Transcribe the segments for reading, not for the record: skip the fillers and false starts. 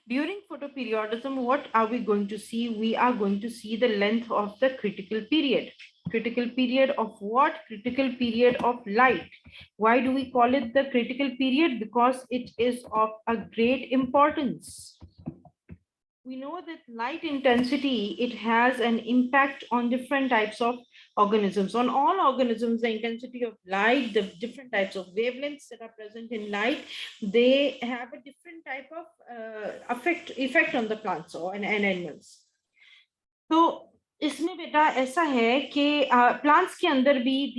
During photoperiodism, what are we going to see? We are going to see the length of the critical period. Critical period of what? Critical period of light. Why do we call it the critical period? Because it is of a great importance. We know that light intensity, it has an impact on different types of organisms. On all organisms, the intensity of light, the different types of wavelengths that are present in light, they have a different type of effect on the plants and animals. तो इसमें बेटा ऐसा है कि plants के अंदर भी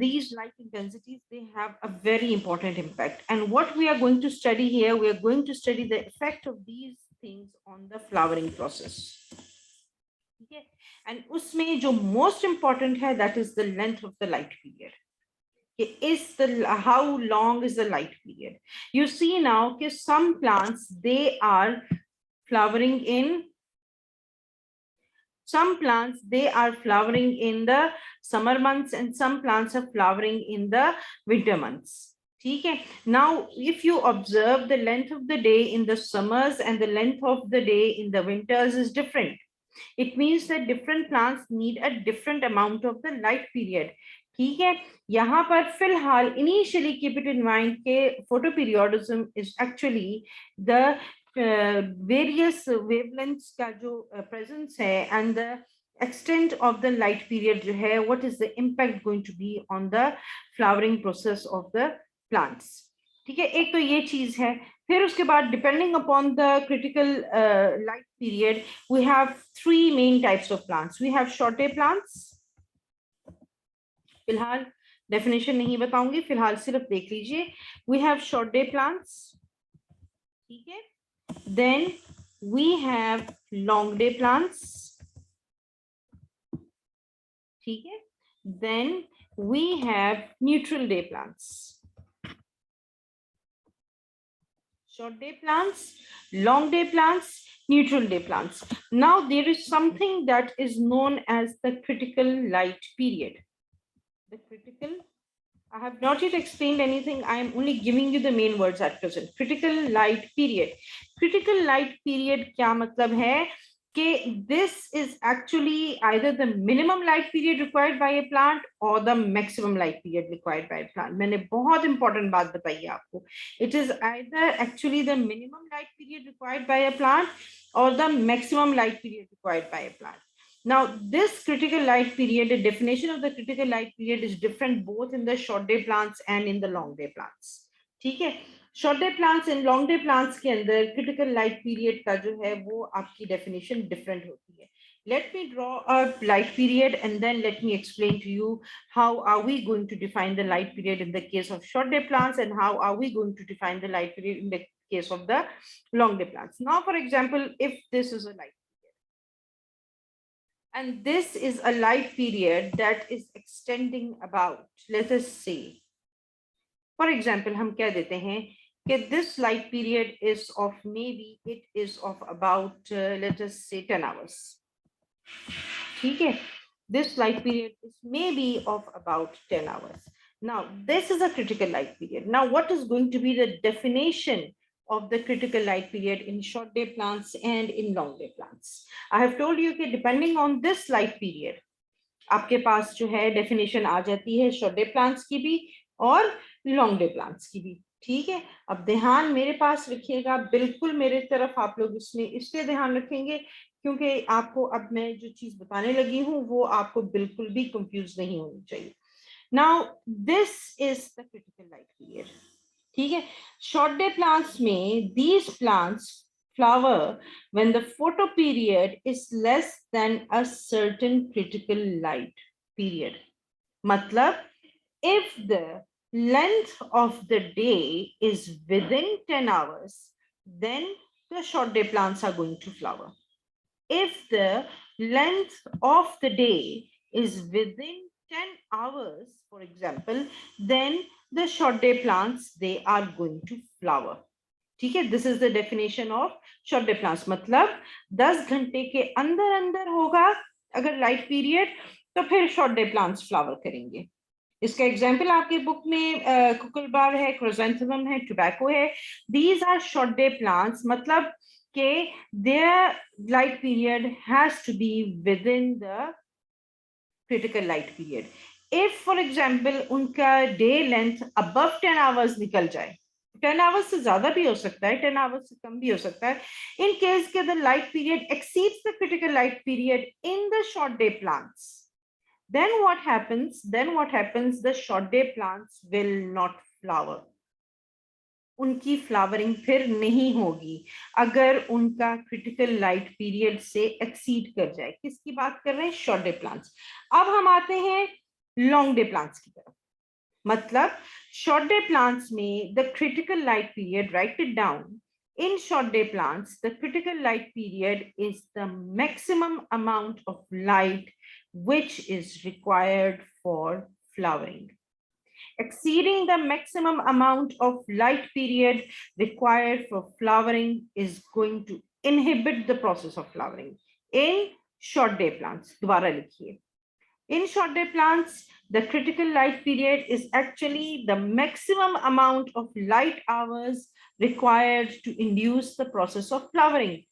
these light intensities, they have a very important impact, and what we are going to study here, we are going to study the effect of these things on the flowering process. ठीक है, and उसमें जो most important है, that is the length of the light period. How long is the light period? You see now कि some plants, they are flowering in some plants, they are flowering in the summer months, and some plants are flowering in the winter months. Okay, now if you observe, the length of the day in the summers and the length of the day in the winters is different. It means that different plants need a different amount of the light period. ठीक है, यहाँ पर फिलहाल initially keep it in mind के photoperiodism is actually the various wavelengths का जो presence है and the extent of the light period जो है, what is the impact going to be on the flowering process of the plants. ठीक है, एक तो ये चीज है. फिर उसके बाद depending upon the critical light period, we have three main types of plants. We have short day plants. फिलहाल डेफिनेशन नहीं बताऊंगी, फिलहाल सिर्फ देख लीजिए. We have short day plants. ठीक है, then we have long day plants. ठीक है, then we have neutral day plants. Short day plants, long day plants, neutral day plants. Now there is something that is known as the critical light period. The critical, I have not yet explained anything. I am only giving you the main words at present. Critical light period. Critical light period क्या मतलब है कि this is actually either the minimum light period required by a plant or the maximum light period required by a plant. मैंने बहुत important बात बताई है आपको. It is either actually the minimum light period required by a plant or the maximum light period required by a plant. Now, this critical light period, the definition of the critical light period is different both in the short day plants and in the long day plants. ठीक है, short day plants and long day plants के अंदर critical light period का जो है वो आपकी definition different होती है. Let me draw a light period and then let me explain to you how are we going to define the light period in the case of short day plants and how are we going to define the light period in the case of the long day plants. Now, for example, if this is a light period and this is a light period that is extending about, let us say, for example, हम कह देते हैं कि this light period is of maybe it is of about let us say 10 hours. ठीक है, this light period is maybe of about 10 hours. Now, this is a critical light period. Now, what is going to be the definition of the critical light period in short day plants and in long day plants? I have told you that depending on this light period, आपके पास जो है definition आ जाती है short day plants की भी और long day plants की भी. ठीक है, अब ध्यान मेरे पास रखिएगा, बिल्कुल मेरे तरफ आप लोग इसमें इसलिए ध्यान रखेंगे क्योंकि आपको अब मैं जो चीज बताने लगी हूं वो आपको बिल्कुल भी कंफ्यूज नहीं होनी चाहिए. Now this is the critical light period. ठीक है, शॉर्ट डे प्लांट्स में these plants flower when the photoperiod is less than a certain critical light period. Matlab, if the length of the day is within 10 hours, then the short day plants are going to flower. If the length of the day is within 10 hours, for example, then the short day plants, they are going to flower. ठीक है, this is the definition of short day plants. मतलब 10 घंटे के अंदर अंदर होगा अगर light period, तो फिर शॉर्ट डे प्लांट्स फ्लावर करेंगे. इसका एग्जाम्पल आपके बुक में कुकलबार है, क्रोजेंथेमम है, टोबैको है. These are short day plants. मतलब कि their light period has to be within the critical light period. If, for example, उनका day length above 10 hours निकल जाए, 10 hours से ज़्यादा भी हो सकता है, 10 hours से कम भी हो सकता है. In case के the light period exceeds the critical light period in the short day plants, then what happens? The short day plants will not flower. उनकी फ्लावरिंग फिर नहीं होगी अगर उनका क्रिटिकल लाइट पीरियड से एक्सीड कर जाए. किसकी बात कर रहे हैं? Short day plants. अब हम आते हैं लॉन्ग डे प्लांट्स की तरफ. मतलब शॉर्ट डे प्लांट्स में the critical light period, right it down. In short day plants, the critical light period is the maximum amount of light which is required for flowering. Exceeding the maximum amount of light period required for flowering is going to inhibit the process of flowering in short day plants. दोबारा लिखिए. In short day plants, the critical light period is actually the maximum amount of light hours required to induce the process of flowering.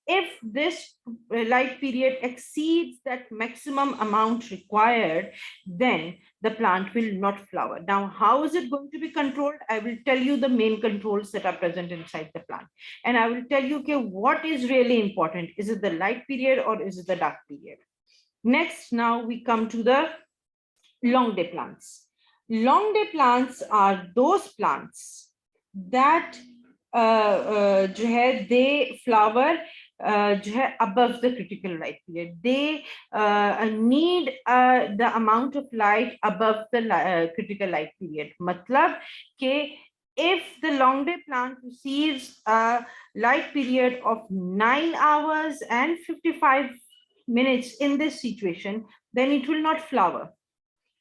If this light period exceeds that maximum amount required, then the plant will not flower. Now, how is it going to be controlled? I will tell you the main controls that are present inside the plant. And I will tell you, okay, what is really important. Is it the light period or is it the dark period? Next, now we come to the long day plants. Long day plants are those plants that they flower above the critical light period. They need the amount of light above the critical light period. Matlab ke if the long day plant receives a light period of 9 hours and 55 minutes in this situation, then it will not flower.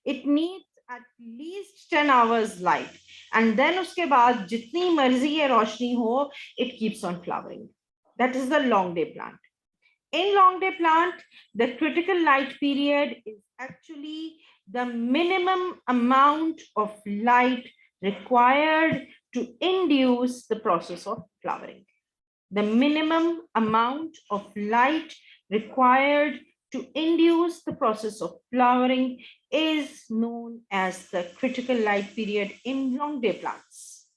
It needs at least 10 hours light. And then uske baad jitni marzi hai roshni ho, it keeps on flowering. That is the long day plant. In long day plant, the critical light period is actually the minimum amount of light required to induce the process of flowering. The minimum amount of light required to induce the process of flowering is known as the critical light period in long day plants.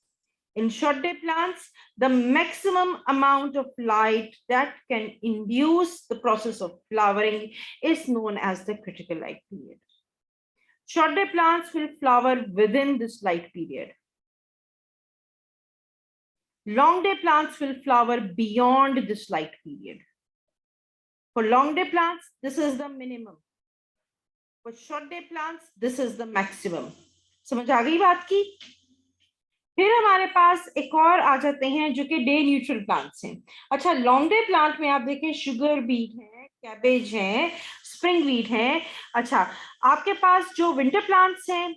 In short day plants, the maximum amount of light that can induce the process of flowering is known as the critical light period. Short day plants will flower within this light period. Long day plants will flower beyond this light period. For long day plants, this is the minimum. For short day plants, this is the maximum. समझ आ गई बात की? फिर हमारे पास एक और आ जाते हैं जो कि डे न्यूट्रल प्लांट्स हैं. अच्छा, लॉन्ग डे प्लांट में आप देखें शुगर बीट है, कैबेज है, स्प्रिंग बीट है. अच्छा, आपके पास जो विंटर प्लांट्स हैं,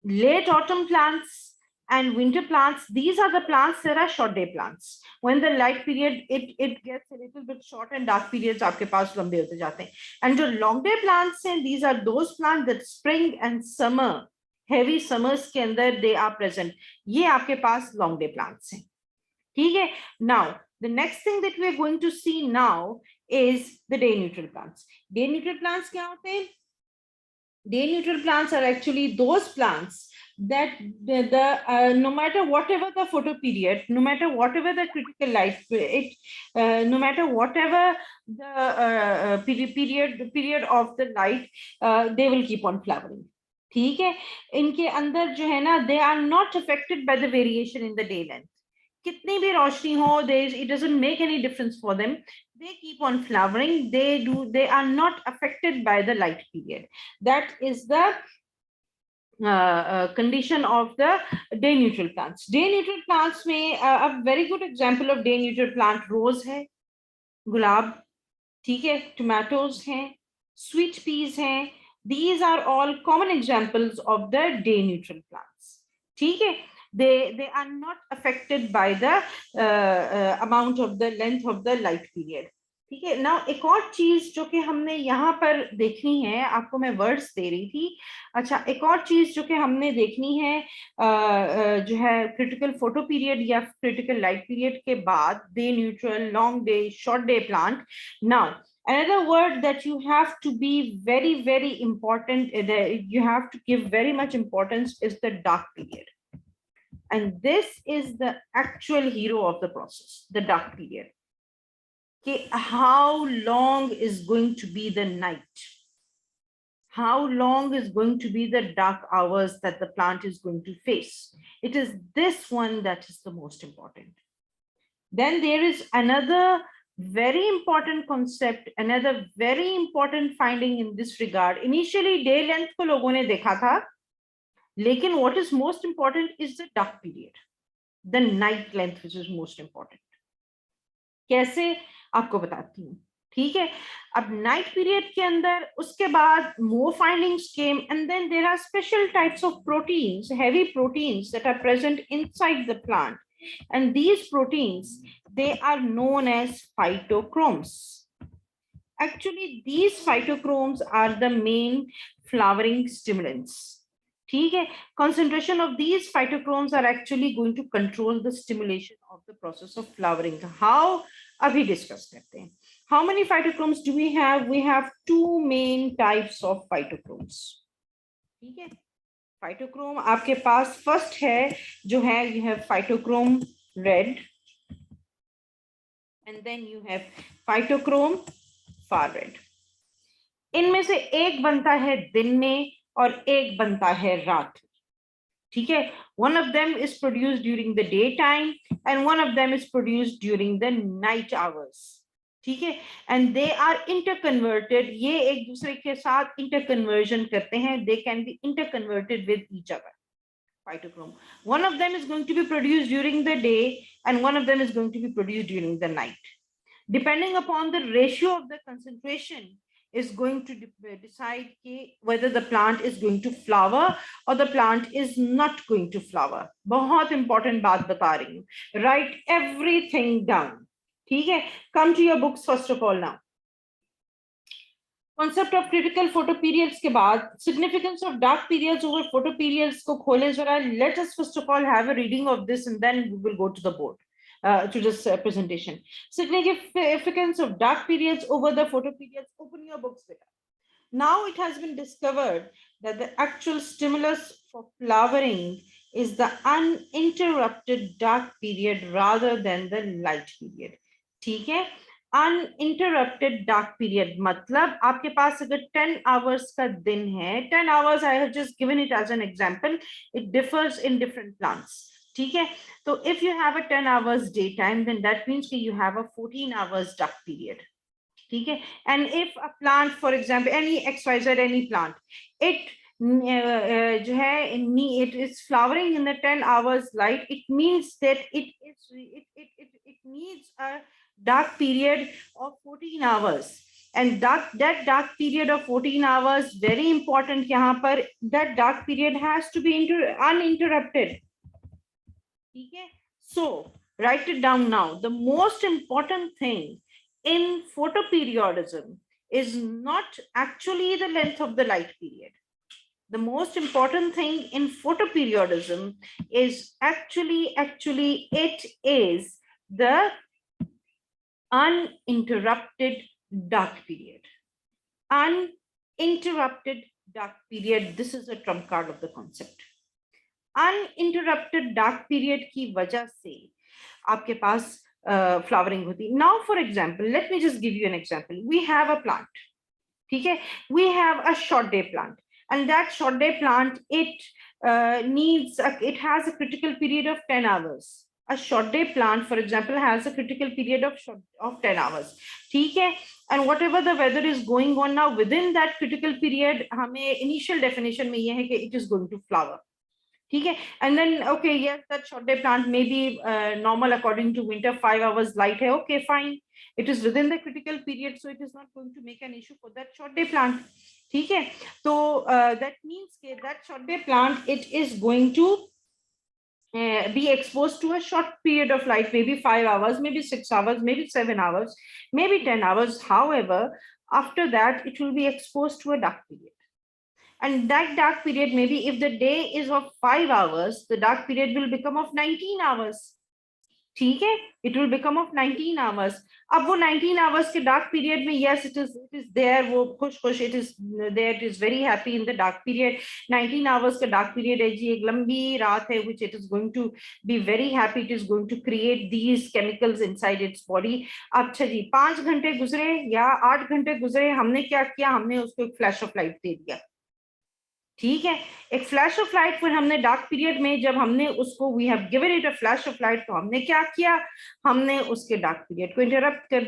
late autumn plants and winter plants, these are the plants that are short day plants. When the light period it gets a little bit short and dark periods आपके पास लंबे होते जाते हैं. And जो long day plants हैं, these are those plants that spring and summer, heavy summers के अंदर they are present. ये आपके पास long day plants हैं. ठीक है? Now the next thing that we are going to see now is the day neutral plants. Day neutral plants क्या होते हैं? Day neutral plants are actually those plants that no matter whatever the photo period, no matter whatever the critical light, no matter whatever the period of the light, they will keep on flowering. ठीक है? इनके अंदर जो है ना, they are not affected by the variation in the day length. कितनी भी रोशनी हो, it doesn't make any difference for them. They keep on flowering. They are not affected by the light period. That is the condition of the day neutral plants. Day neutral plants में a very good example of day neutral plant rose है, गुलाब, ठीक है, tomatoes हैं, sweet peas हैं. These are all common examples of the day neutral plants. ठीक है? They are not affected by the amount of the length of the light period. ठीक है ना। एक और चीज जो कि हमने यहाँ पर देखनी है, आपको मैं वर्ड्स दे रही थी। अच्छा, एक और चीज जो कि हमने देखनी है, जो है क्रिटिकल फोटो पीरियड या क्रिटिकल लाइट पीरियड के बाद, day neutral, long day, short day plant. Now another word that you have to be very very important, you have to give very much importance, is the dark period. And this is the actual hero of the process, the dark period. How long is going to be the night? How long is going to be the dark hours that the plant is going to face? It is this one that is the most important. Then there is another very important concept, another very important finding in this regard. Initially, day length को लोगों ने देखा था, लेकिन what is most important is the dark period, the night length, which is most important. कैसे, आपको बताती हूँ। ठीक है, अब नाइट पीरियड के अंदर उसके बाद more findings came, and then there are special types of proteins, heavy proteins that are present inside the plant, and these proteins, they are known as phytochromes. Actually, these phytochromes are the main flowering stimulants. ठीक है, concentration of these phytochromes are actually going to control the stimulation of the process of flowering. How? अभी discuss करते हैं. How many phytochromes do we have? We have two main types of phytochromes. ठीक है, phytochrome आपके पास first है जो है, you have phytochrome red, and then you have phytochrome far red. इनमें से एक बनता है दिन में और एक बनता है रात. ठीक है, one of them is produced during the daytime and one of them is produced during the night hours. ठीक है, and they are interconverted. ये एक दूसरे के साथ interconversion करते हैं. They can be interconverted with each other. Phytochrome, one of them is going to be produced during the day and one of them is going to be produced during the night. Depending upon the ratio of the concentration is going to decide whether the plant is going to flower or the plant is not going to flower. बहुत important बात बता रही हूँ. Write everything down. ठीक है, come to your books first of all now. Concept of critical photoperiods के बाद, significance of dark periods over photoperiods को खोलें जरा. Let us first of all have a reading of this and then we will go to the board. To this presentation. Significance of dark periods over the photoperiods. Open your books with that. Now it has been discovered that the actual stimulus for flowering is the uninterrupted dark period rather than the light period. ठीक है, uninterrupted dark period मतलब आपके पास अगर 10 hours का दिन है, 10 hours I have just given it as an example, it differs in different plants. ठीक है, तो if you have a 10 hours daytime, then that means that you have a 14 hours dark period. ठीक है, and if a plant, for example, any XYZ, any plant, it जो है it is flowering in the 10 hours light, it means that it needs a dark period of 14 hours. And that dark period of 14 hours, very important यहाँ पर, that dark period has to be uninterrupted. ठीक है, so write it down now. The most important thing in photoperiodism is not actually the length of the light period. The most important thing in photoperiodism is actually it is the uninterrupted dark period. Uninterrupted dark period, this is a trump card of the concept. Uninterrupted dark period की वजह से आपके पास flowering होती. Now for example, let me just give you an example. We have a plant, ठीक है, we have a short day plant, and that short day plant, it has a critical period of 10 hours. A short day plant, for example, has a critical period of 10 hours. ठीक है, and whatever the weather is going on now, within that critical period, हमें initial definition में ये है कि it is going to flower. ठीक है, and then okay, yes, that short day plant may be normal according to winter, 5 hours light है, okay, fine, it is within the critical period, so it is not going to make an issue for that short day plant. ठीक है, तो that means that short day plant, it is going to be exposed to a short period of light, maybe 5 hours, maybe 6 hours, maybe 7 hours, maybe 10 hours. However, after that, it will be exposed to a dark period. And that dark period, maybe if the day is of 5 hours, the dark period will become of 19 hours. ठीक है, it will become of 19 hours. अब वो 19 hours के dark period में, yes, it is there, वो खुश खुश, it is there, it is very happy in the dark period. 19 hours का dark period है जी, एक लंबी रात है, which it is going to be very happy, it is going to create these chemicals inside its body. अच्छा जी, 5 घंटे गुजरे या 8 घंटे गुजरे, हमने क्या किया, हमने उसको एक फ्लैश ऑफ लाइट दे दिया. ठीक है, एक फ्लैश ऑफ लाइट पर हमने डार्क पीरियड में जब हमने उसको we have given it a flash of light, तो हमने क्या किया, हमने उसके डार्क पीरियड को इंटरप्ट कर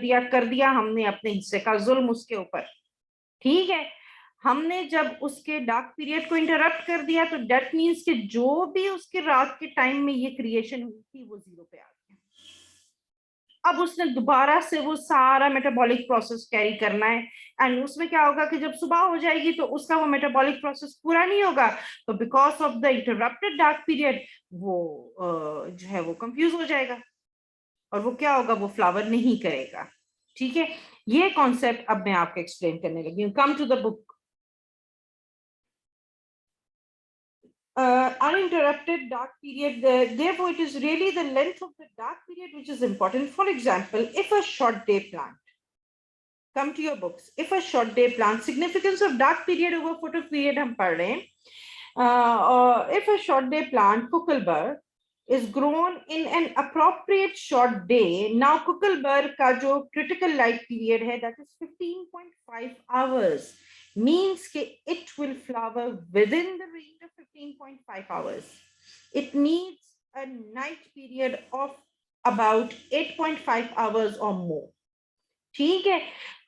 दिया हमने अपने हिस्से का जुल्म उसके ऊपर. ठीक है, हमने जब उसके डार्क पीरियड को इंटरप्ट कर दिया तो डेट मीन्स कि जो भी उसके रात के टाइम में ये क्रिएशन हुई थी वो जीरो पे आ गया. अब उसने दोबारा से वो सारा मेटाबॉलिक प्रोसेस कैरी करना है, एंड उसमें क्या होगा कि जब सुबह हो जाएगी तो उसका वो मेटाबॉलिक प्रोसेस पूरा नहीं होगा, तो because of the interrupted dark period वो जो है वो कंफ्यूज हो जाएगा और वो क्या होगा, वो फ्लावर नहीं करेगा. ठीक है, ये कॉन्सेप्ट अब मैं आपको एक्सप्लेन करने लगी हूँ. Come to the book. Uninterrupted dark period, therefore it is really the length of the dark period which is important. For example, if a short day plant, come to your books, if a short day plant, significance of dark period over photoperiod हम पढ़ रहे हैं. If a short day plant, cucumber, is grown in an appropriate short day, now cucumber का जो critical light period है, that is 15.5 hours, means कि it will flower within the range of 15.5 hours. It needs a night period of about 8.5 hours or more. ठीक है,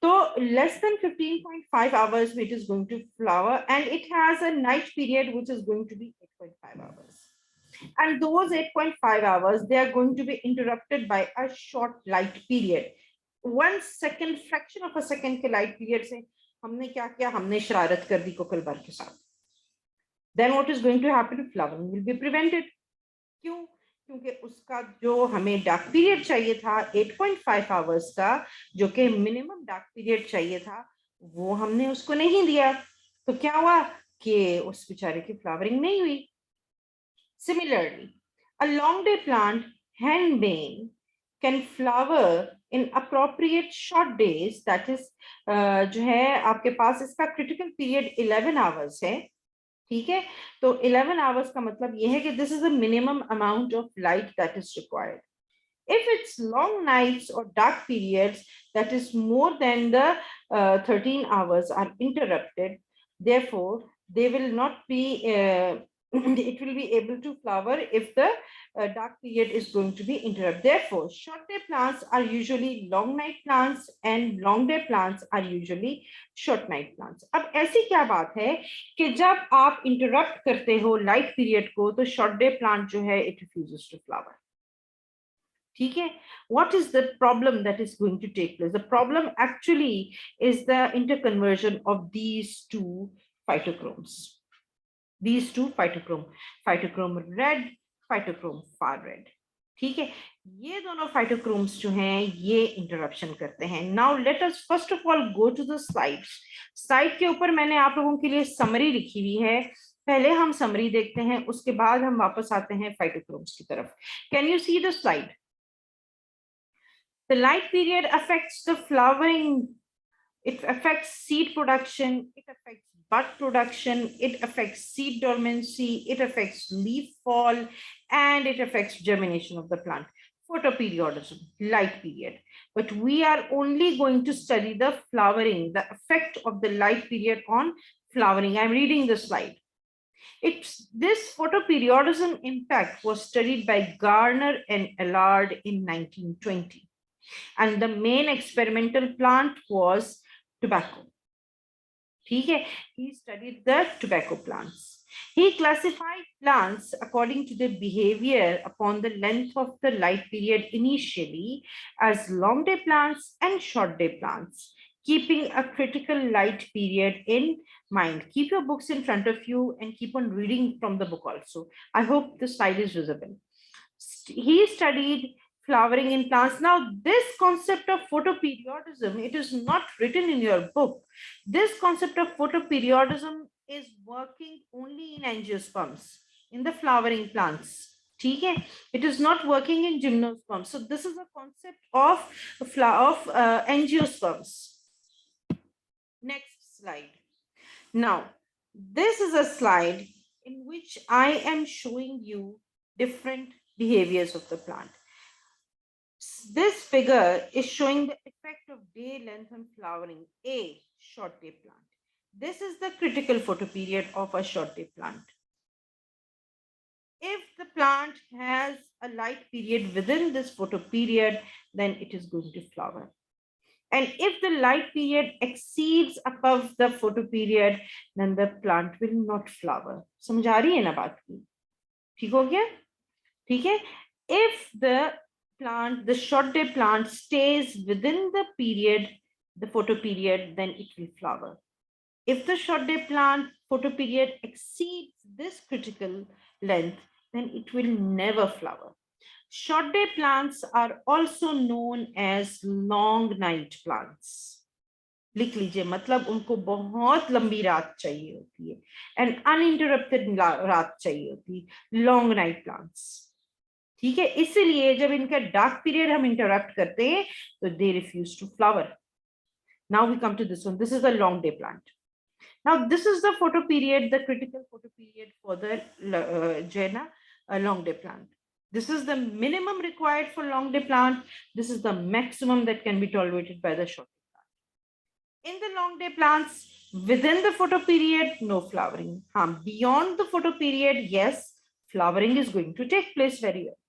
तो less than 15.5 hours it is going to flower, and it has a night period which is going to be 8.5 hours. And those 8.5 hours, they are going to be interrupted by a short light period. 1 second, fraction of a second के light period से हमने क्या किया, हमने शरारत कर दी कोकलबर के साथ. Then what is going to happen? Flowering will be prevented. क्यों? क्योंकि उसका जो हमें डार्क पीरियड चाहिए था 8.5 आवर्स का, जो कि मिनिमम डार्क पीरियड चाहिए था, वो हमने उसको नहीं दिया. तो क्या हुआ कि उस बेचारे की फ्लावरिंग नहीं हुई. Similarly, a long day plant, henbane, can flower in appropriate short days. That is, जो है आपके पास इसका critical period 11 hours है. ठीक है, तो 11 hours का मतलब ये है कि this is the minimum amount of light that is required. If it's long nights or dark periods, that is more than the 13 hours are interrupted, therefore they will not be it will be able to flower if the dark period is going to be interrupted. Therefore, short day plants are usually long night plants and long day plants are usually short night plants. अब ऐसी क्या बात है कि जब आप interrupt करते हो light period को, तो short day plant जो है it refuses to flower. ठीक है, what is the problem that is going to take place? The problem actually is the interconversion of these two phytochromes. These two phytochrome red, phytochrome far red. ठीक है, ये दोनों phytochromes जो हैं ये interruption करते हैं. Now let us first of all go to the slides. Slide के ऊपर मैंने आप लोगों के लिए समरी लिखी हुई है. पहले हम समरी देखते हैं, उसके बाद हम वापस आते हैं phytochromes की तरफ. Can you see the slide? The light period affects the flowering, it affects seed production, it affects bud production, it affects seed dormancy, it affects leaf fall, and it affects germination of the plant. Photoperiodism, light period. But we are only going to study the flowering, the effect of the light period on flowering. I'm reading the slide. This photoperiodism impact was studied by Garner and Allard in 1920. And the main experimental plant was tobacco. He studied the tobacco plants. He classified plants according to their behavior upon the length of the light period initially as long day plants and short day plants. keeping a critical light period in mind. Keep your books in front of you and keep on reading from the book also. I hope the slide is visible. He studied flowering in plants. Now, this concept of photoperiodism, it is not written in your book. This concept of photoperiodism is working only in angiosperms, in the flowering plants. ठीक है? It is not working in gymnosperms. So this is a concept of angiosperms. Next slide. Now, this is a slide in which I am showing you different behaviors of the plant. This figure is showing the effect of day length on flowering, a short day plant. This is the critical photoperiod of a short day plant. If the plant has a light period within this photoperiod, then it is going to flower. And if the light period exceeds above the photoperiod, then the plant will not flower. समझ आ रही है ना बात की? ठीक हो गया? ठीक है? If the plant, the short day plant stays within the period, the photoperiod, then it will flower. If the short day plant photoperiod exceeds this critical length, then it will never flower. Short day plants are also known as long night plants. लिख लीजिए, मतलब उनको बहुत लंबी रात चाहिए होती है, एंड अनइंटरप्टेड रात चाहिए होती है, लॉन्ग नाइट प्लांट्स. ठीक है, इसलिए जब इनका डार्क पीरियड हम इंटरप्ट करते हैं तो they refuse to flower. Now we come to this one. This is the long day plant. Now, this is the photoperiod, the critical photoperiod for the Jaina long day plant. This is the minimum required for long day plant. This is the maximum that can be tolerated by the short day plant. In the long day plants, within the photoperiod, no flowering. Beyond the photoperiod, yes, flowering is going to take place very well.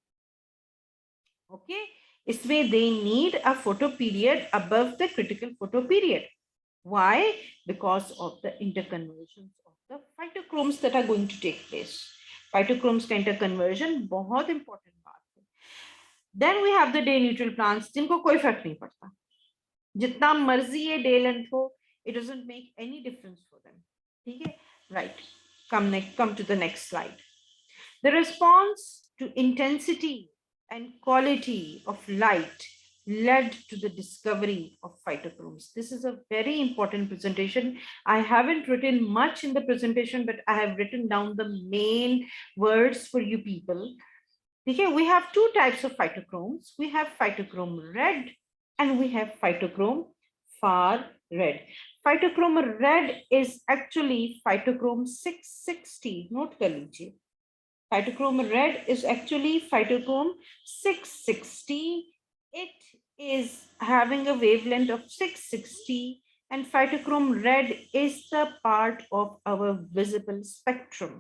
Okay, इसमें they need a photoperiod above the critical photoperiod. Why? Because of the interconversions of the phytochromes that are going to take place. Phytochromes का interconversion बहुत important बात है. Then we have the day neutral plants, जिनको कोई फर्क नहीं पड़ता, जितना मर्जी ये day length हो, it doesn't make any difference for them. ठीक है? Right. Come to the next slide. The response to intensity and quality of light led to the discovery of phytochromes. This is a very important presentation. I haven't written much in the presentation, but I have written down the main words for you people. Okay, we have two types of phytochromes. We have phytochrome red and we have phytochrome far red. Phytochrome red is actually phytochrome 660. Note kar lijiye. Phytochrome red is actually phytochrome 660. It is having a wavelength of 660, and phytochrome red is the part of our visible spectrum.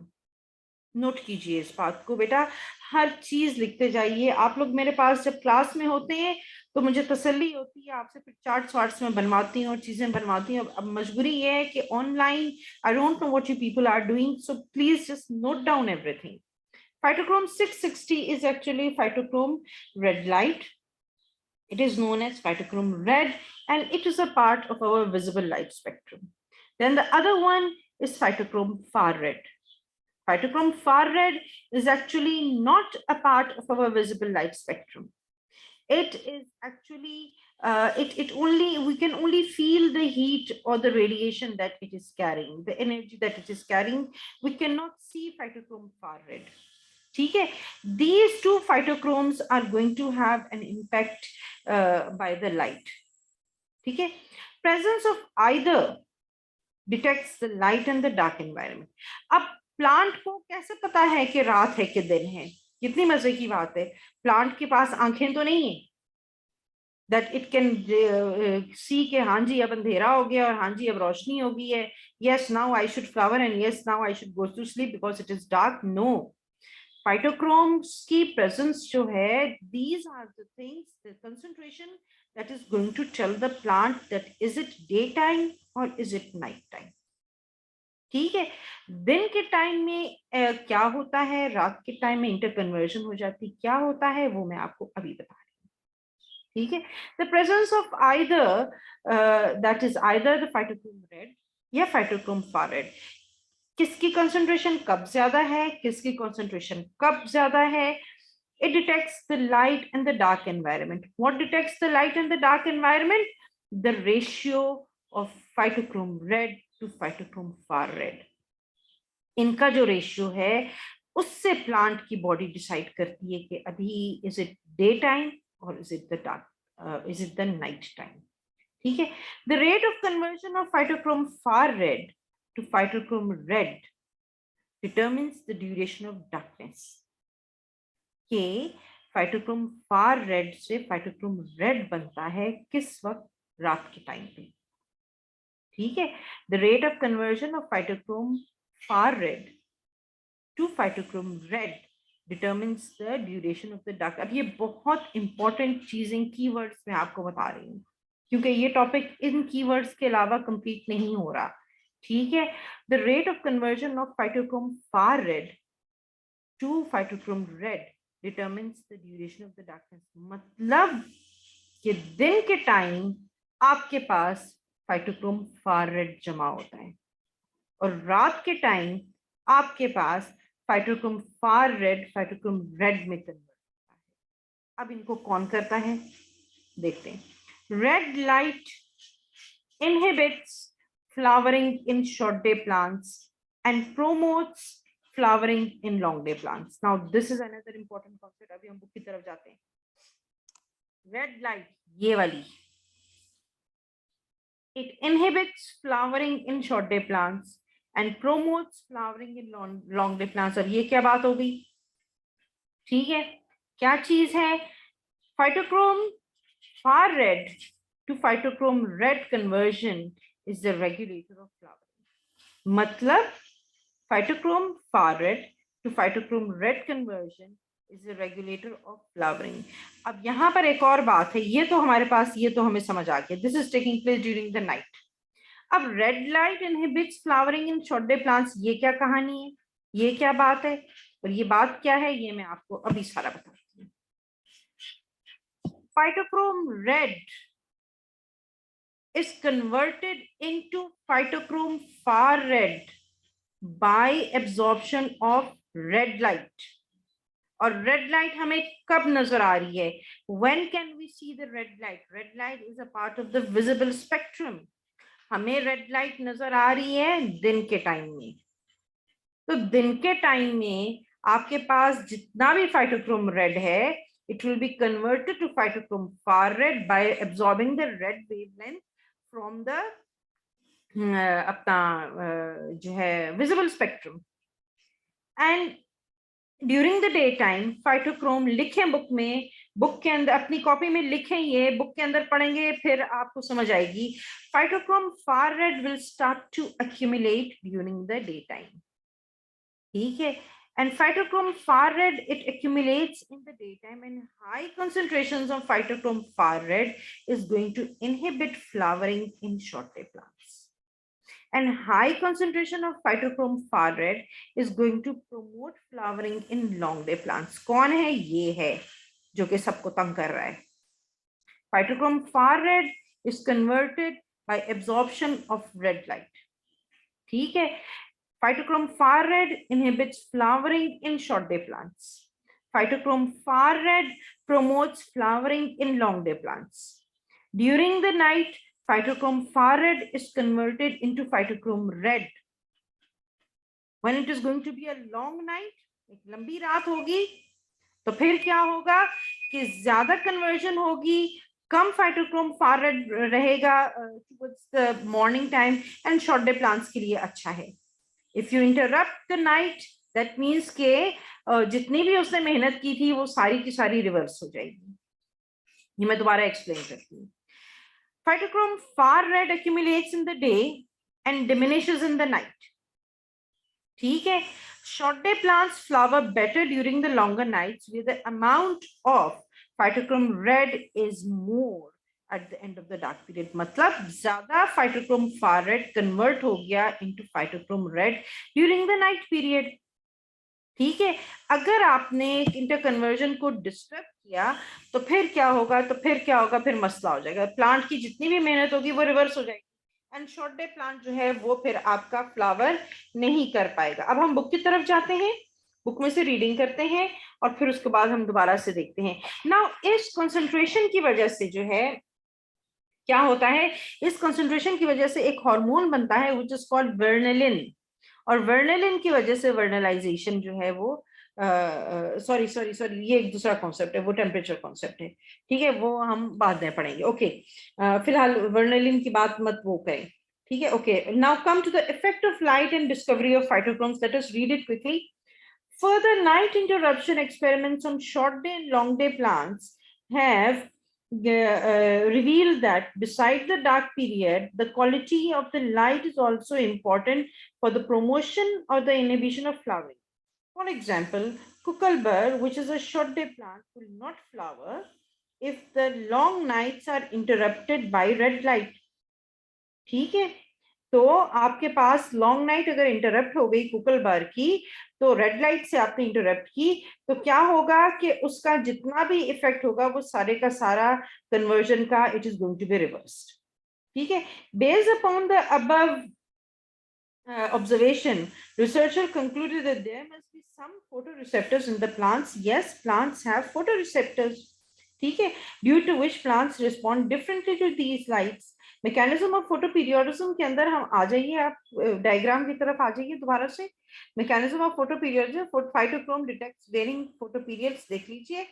Note कीजिए इस बात को बेटा, हर चीज लिखते जाइए. आप लोग मेरे पास जब क्लास में होते हैं तो मुझे तसल्ली होती है, आपसे फिर चार्ट्स वार्ट्स में बनवाती हूँ और चीजें बनवाती हूँ. अब मजबूरी ये है कि online I don't know what you people are doing, so please just note down everything. Phytochrome 660 is actually phytochrome red light. It is known as phytochrome red, and it is a part of our visible light spectrum. Then the other one is phytochrome far red. Phytochrome far red is actually not a part of our visible light spectrum. It is actually we can only feel the heat or the radiation that it is carrying, the energy that it is carrying. We cannot see phytochrome far red. ठीक है, these two phytochromes are going to have an impact by the light. ठीक है, presence of either detects the light and the dark environment. अब plant को कैसे पता है कि रात है कि दिन है? कितनी मजे की बात है. प्लांट के पास आंखें तो नहीं है that it can see कि हाँ जी अब अंधेरा हो गया और हाँ जी अब रोशनी हो गई है. Yes, now I should flower and yes, now I should go to sleep because it is dark. No. Phytochromes की presence जो है, these are the things, the concentration that is going to tell the plant that is it daytime or is it night time. ठीक है, दिन के time में क्या होता है, रात के टाइम में इंटरकन्वर्जन हो जाती क्या होता है, वो मैं आपको अभी बता रही हूँ. ठीक है, the presence of either that is either the phytochrome red या फाइटोक्रोम फार रेड, किसकी कंसंट्रेशन कब ज्यादा है, किसकी कंसंट्रेशन कब ज्यादा है, it detects the light and the dark environment. What detects the light and the dark environment? The ratio of phytochrome red to phytochrome far red. इनका जो रेशियो है उससे प्लांट की बॉडी डिसाइड करती है कि अभी इज इट डे टाइम और is it the dark, is it the night time. ठीक है, the rate of conversion of phytochrome far red to phytochrome red determines the duration of darkness. के phytochrome far red से phytochrome red बनता है किस वक्त, रात के टाइम पे. ठीक है, the rate of conversion of phytochrome far red to phytochrome red determines the duration of the dark. अब ये बहुत इंपॉर्टेंट चीजें कीवर्ड्स में आपको बता रही हूँ क्योंकि ये टॉपिक इन कीवर्ड्स के अलावा कंप्लीट नहीं हो रहा. ठीक है, the rate of conversion of phytochrome far red to phytochrome red determines the duration of the darkness. मतलब कि दिन के टाइम आपके पास फाइटोक्रोम फार रेड जमा होता है और रात के टाइम आपके पास phytochrome far red phytochrome red में कन्वर्ट होता है. अब इनको कौन करता है देखते हैं. Red light inhibits flowering in short day plants and promotes flowering in long day plants. Now this is another important concept. अभी हम बुक की तरफ जाते हैं. Red light, ये वाली, it inhibits flowering in short day plants and promotes flowering in long day plants. अब ये क्या बात हो गई? ठीक है, क्या चीज है? Phytochrome far red to phytochrome red conversion is the regulator of flowering. मतलब phytochrome far red to phytochrome red conversion is a regulator of flowering. अब यहाँ पर एक और बात है, ये तो हमारे पास, ये तो हमें समझ आ गया. This is taking place during the night. अब red light inhibits flowering in short day plants, ये क्या कहानी है, ये क्या बात है और ये बात क्या है, ये मैं आपको अभी सारा बताती हूँ. Phytochrome red is converted into phytochrome far red by absorption of red light. और red light हमें कब नजर आ रही है? When can we see the red light? Red light is a part of the visible spectrum. हमें red light नजर आ रही है दिन के टाइम में. तो दिन के टाइम में आपके पास जितना भी फाइटोक्रोम रेड है, it will be converted to phytochrome far red by absorbing the red wavelength from the अपना जो है visible spectrum. And during the daytime phytochrome लिखें बुक में, बुक के अंदर अपनी कॉपी में लिखें, ये बुक के अंदर पढ़ेंगे फिर आपको समझ आएगी. Phytochrome far red will start to accumulate during the daytime. ठीक है, and phytochrome far red it accumulates in the daytime and high concentrations of phytochrome far red is going to inhibit flowering in short day plants. And high concentration of phytochrome far red is going to promote flowering in long day plants. कौन है? ये है जो कि सबको तंग कर रहा है. Phytochrome far red is converted by absorption of red light. ठीक है, phytochrome far red inhibits flowering in short day plants. Phytochrome far red promotes flowering in long day plants. During the night, phytochrome far red is converted into phytochrome red. When it is going to be a long night, एक लंबी रात होगी, तो फिर क्या होगा कि ज्यादा कन्वर्जन होगी, कम फाइटोक्रोम फार रेड रहेगा towards the morning time and short day plants के लिए अच्छा है. If you interrupt the night, that means के जितनी भी उसने मेहनत की थी वो सारी की सारी रिवर्स हो जाएगी. ये मैं दोबारा एक्सप्लेन करती हूँ. Phytochrome far red accumulates in the day and diminishes in the night. ठीक है, short day plants flower better during the longer nights where the amount of phytochrome red is more at the end of the dark period. मतलब ज्यादा phytochrome far red convert हो गया into phytochrome red during the night period. ठीक है, अगर आपने inter conversion को disturb किया तो फिर क्या होगा, फिर मसला हो जाएगा, प्लांट की जितनी भी मेहनत होगी वो रिवर्स हो जाएगी एंड शॉर्ट डे प्लांट जो है वो फिर आपका फ्लावर नहीं कर पाएगा। अब हम बुक की तरफ जाते हैं, बुक में से रीडिंग करते हैं और फिर उसके बाद हम दोबारा से देखते हैं। नाउ इस कंसंट्रेशन की वजह से जो है क्या होता है, इस कंसंट्रेशन की वजह से एक हार्मोन बनता है विच इज कॉल्ड वर्नेलिन, और वर्नेलिन की वजह से वर्नलाइजेशन जो है वो सॉरी सॉरी सॉरी ये एक दूसरा कॉन्सेप्ट है, वो टेम्परेचर कॉन्सेप्ट है, ठीक है, वो हम बाद में पढ़ेंगे। ओके, फिलहाल वर्नेलिन की बात मत वो करें, ठीक है। Okay, now come to the effect of light and discovery of phytochromes, let us read it quickly. Further night interruption experiments on short day and long day plants have revealed that beside the dark period, the quality of the light is also important for the promotion or the inhibition of flowering. For example, cucumber, which is a short day plant, will not flower if the long nights are interrupted by red light. ठीक है, तो आपके पास long night अगर interrupt हो गई coucal बार की, तो red light से आपने इंटरप्ट की, तो क्या होगा कि उसका जितना भी इफेक्ट होगा वो सारे का सारा कन्वर्जन का it is going to be reversed. ठीक है, based upon the above observation, researchers concluded that there must be some photoreceptors in the plants. Yes, plants have photoreceptors. ठीक है, due to which plants respond differently to these lights. Mechanism of photoperiodism के अंदर हम आ जाइए, आप diagram की तरफ आ जाइए दोबारा से। Mechanism of photoperiodism, phytochrome detects varying photoperiods, देख लीजिए।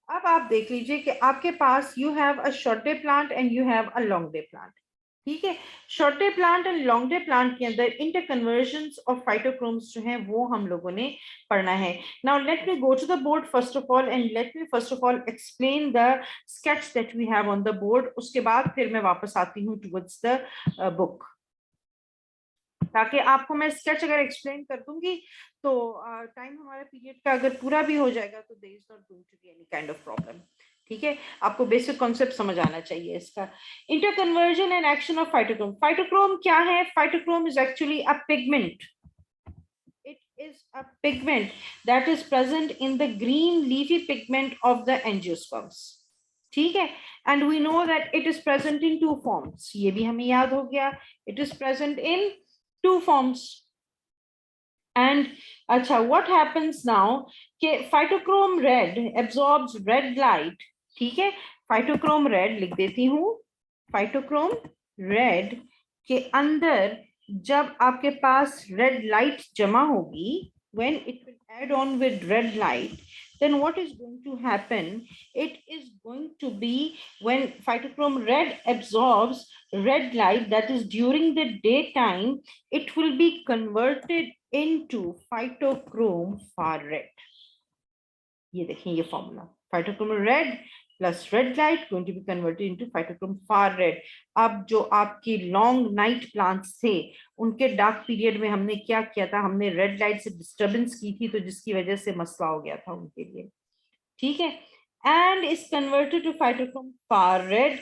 अब आप देख लीजिए कि आपके पास you have a short day plant and you have a long day plant. ठीक है, short day plant and long day plant के अंदर इंटरकन्वर्जन्स ऑफ फाइटोक्रोम्स जो हैं वो हम लोगों ने पढ़ना है। Now let me go to the board first of all and let me first of all explain the sketch that we have on the board, उसके बाद फिर मैं वापस आती हूँ टुवर्ड्स द बुक, ताकि आपको मैं स्केच अगर एक्सप्लेन कर दूंगी तो टाइम हमारा पीरियड का अगर पूरा भी हो जाएगा तो there is not going to be any kind of problem. ठीक है, आपको बेसिक कॉन्सेप्ट समझ आना चाहिए इसका। Interconversion and action of phytochrome. Phytochrome क्या है? Phytochrome is actually a pigment, it is a pigment that is present in the green leafy pigment of the angiosperms. ठीक है, and we know that it is present in two forms, ये भी हमें याद हो गया, it is present in two forms. And अच्छा, what happens now कि phytochrome red absorbs red light, ठीक है, phytochrome red लिख देती हूँ, phytochrome red के अंदर जब आपके पास red light जमा होगी, when it will add on with red light, then what is going to happen? It is going to be when phytochrome red absorbs red light, that is during the daytime, it will be converted into phytochrome far red. ये देखें ये formula, phytochrome red plus red light going to be converted into phytochrome far red. अब जो आपकी long night plants थे उनके dark period में हमने क्या किया था, हमने रेड लाइट से डिस्टर्बेंस की थी, तो जिसकी वजह से मसला हो गया था उनके लिए। ठीक है, and is converted to phytochrome far red